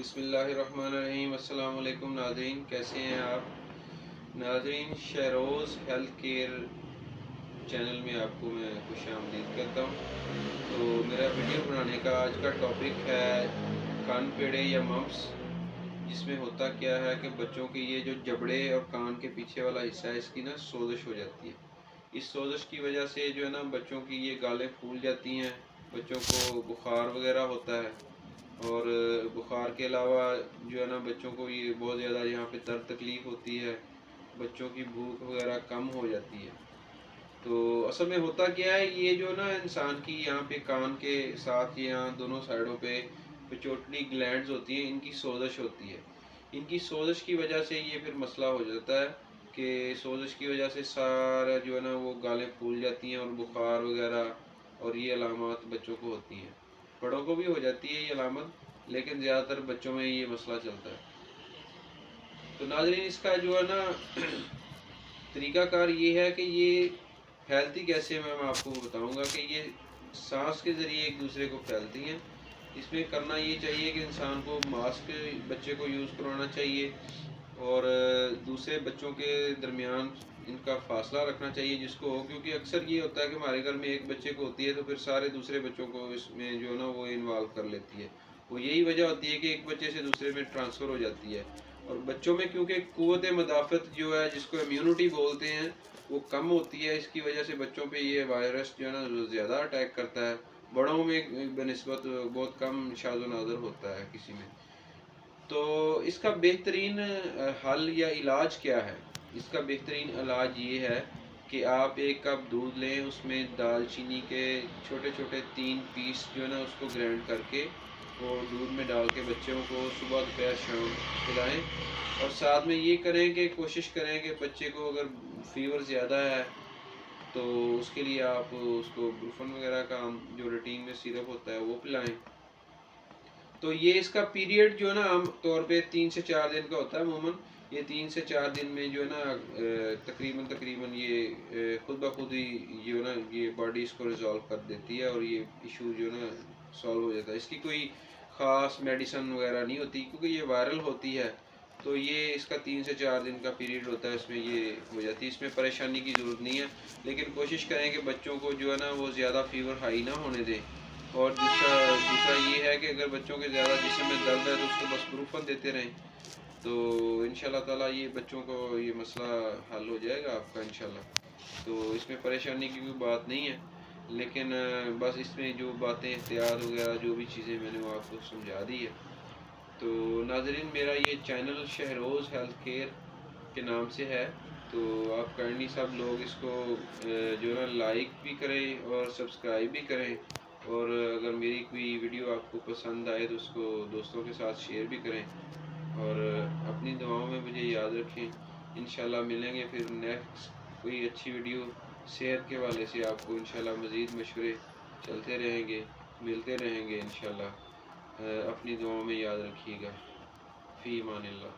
بسم اللہ الرحمن الرحیم۔ السلام علیکم ناظرین، کیسے ہیں آپ ناظرین؟ شہروز ہیلتھ کیئر چینل میں آپ کو میں خوش آمدید کہتا ہوں۔ تو میرا ویڈیو بنانے کا آج کا ٹاپک ہے کان پیڑے یا ممپس، جس میں ہوتا کیا ہے کہ بچوں کے یہ جو جبڑے اور کان کے پیچھے والا حصہ ہے، اس کی نا سوزش ہو جاتی ہے۔ اس سوزش کی وجہ سے جو ہے نا بچوں کی یہ گالیں پھول جاتی ہیں، بچوں کو بخار وغیرہ ہوتا ہے، اور بخار کے علاوہ جو ہے نا بچوں کو یہ بہت زیادہ یہاں پہ درد تکلیف ہوتی ہے، بچوں کی بھوک وغیرہ کم ہو جاتی ہے۔ تو اصل میں ہوتا کیا ہے، یہ جو نا انسان کی یہاں پہ کان کے ساتھ یہاں دونوں سائڈوں پہ پچوٹلی گلینڈز ہوتی ہیں، ان کی سوزش ہوتی ہے۔ ان کی سوزش کی وجہ سے یہ پھر مسئلہ ہو جاتا ہے کہ سوزش کی وجہ سے سارا جو ہے نا وہ گالیں پھول جاتی ہیں، اور بخار وغیرہ اور یہ علامات بچوں کو ہوتی ہیں۔ بڑوں کو بھی ہو جاتی ہے یہ علامت، لیکن زیادہ تر بچوں میں یہ مسئلہ چلتا ہے۔ تو ناظرین، اس کا جو ہے نا طریقہ کار یہ ہے کہ یہ پھیلتی کیسے میں آپ کو بتاؤں گا کہ یہ سانس کے ذریعے ایک دوسرے کو پھیلتی ہیں۔ اس میں کرنا یہ چاہیے کہ انسان کو ماسک بچے کو یوز کروانا چاہیے، اور دوسرے بچوں کے درمیان ان کا فاصلہ رکھنا چاہیے جس کو ہو، کیونکہ اکثر یہ ہوتا ہے کہ ہمارے گھر میں ایک بچے کو ہوتی ہے تو پھر سارے دوسرے بچوں کو اس میں جو ہے نا وہ انوالو کر لیتی ہے۔ وہ یہی وجہ ہوتی ہے کہ ایک بچے سے دوسرے میں ٹرانسفر ہو جاتی ہے، اور بچوں میں کیونکہ قوت مدافعت جو ہے، جس کو امیونٹی بولتے ہیں، وہ کم ہوتی ہے۔ اس کی وجہ سے بچوں پہ یہ وائرس جو ہے نا زیادہ اٹیک کرتا ہے، بڑوں میں بنسبت بہت کم شاذ و نادر ہوتا ہے کسی میں۔ تو اس کا بہترین حل یا علاج کیا ہے؟ اس کا بہترین علاج یہ ہے کہ آپ ایک کپ دودھ لیں، اس میں دال چینی کے چھوٹے چھوٹے 3 پیس جو ہے نا اس کو گرائنڈ کر کے وہ دودھ میں ڈال کے بچوں کو صبح دوپہر شام پلائیں، اور ساتھ میں یہ کریں کہ کوشش کریں کہ بچے کو اگر فیور زیادہ ہے تو اس کے لیے آپ اس کو بروفن وغیرہ کا جو روٹین میں سیرپ ہوتا ہے وہ پلائیں۔ تو یہ اس کا پیریڈ جو ہے نا عام طور پہ 3 سے 4 دن کا ہوتا ہے عموماً۔ یہ 3 سے 4 دن میں جو ہے نا تقریباً یہ خود بخود ہی جو ہے نا یہ باڈی اس کو ریزالو کر دیتی ہے، اور یہ ایشو جو ہے نا سالو ہو جاتا ہے۔ اس کی کوئی خاص میڈیسن وغیرہ نہیں ہوتی، کیونکہ یہ وائرل ہوتی ہے، تو یہ اس کا 3 سے 4 دن کا پیریڈ ہوتا ہے، اس میں یہ ہو جاتی ہے۔ اس میں پریشانی کی ضرورت نہیں ہے، لیکن کوشش کریں کہ بچوں کو جو ہے نا وہ زیادہ فیور ہائی نہ ہونے دیں۔ اور دوسرا یہ ہے کہ اگر بچوں کے زیادہ جسم میں درد ہے تو اس کو بس بروفن دیتے رہیں، تو انشاءاللہ تعالیٰ یہ بچوں کو یہ مسئلہ حل ہو جائے گا آپ کا انشاءاللہ۔ تو اس میں پریشانی کی کوئی بات نہیں ہے، لیکن بس اس میں جو باتیں احتیاط وغیرہ جو بھی چیزیں میں نے وہ آپ کو سمجھا دی ہے۔ تو ناظرین، میرا یہ چینل شہروز ہیلتھ کیئر کے نام سے ہے، تو آپ کائنڈلی سب لوگ اس کو جو ہے نا لائک بھی کریں اور سبسکرائب بھی کریں، اور اگر میری کوئی ویڈیو آپ کو پسند آئے تو اس کو دوستوں کے ساتھ شیئر بھی کریں، اور اپنی دعاؤں میں مجھے یاد رکھیں۔ انشاءاللہ ملیں گے پھر نیکسٹ کوئی اچھی ویڈیو صحت کے حوالے سے، آپ کو انشاءاللہ مزید مشورے چلتے رہیں گے، ملتے رہیں گے انشاءاللہ۔ اپنی دعاؤں میں یاد رکھیے گا۔ فی امان اللہ۔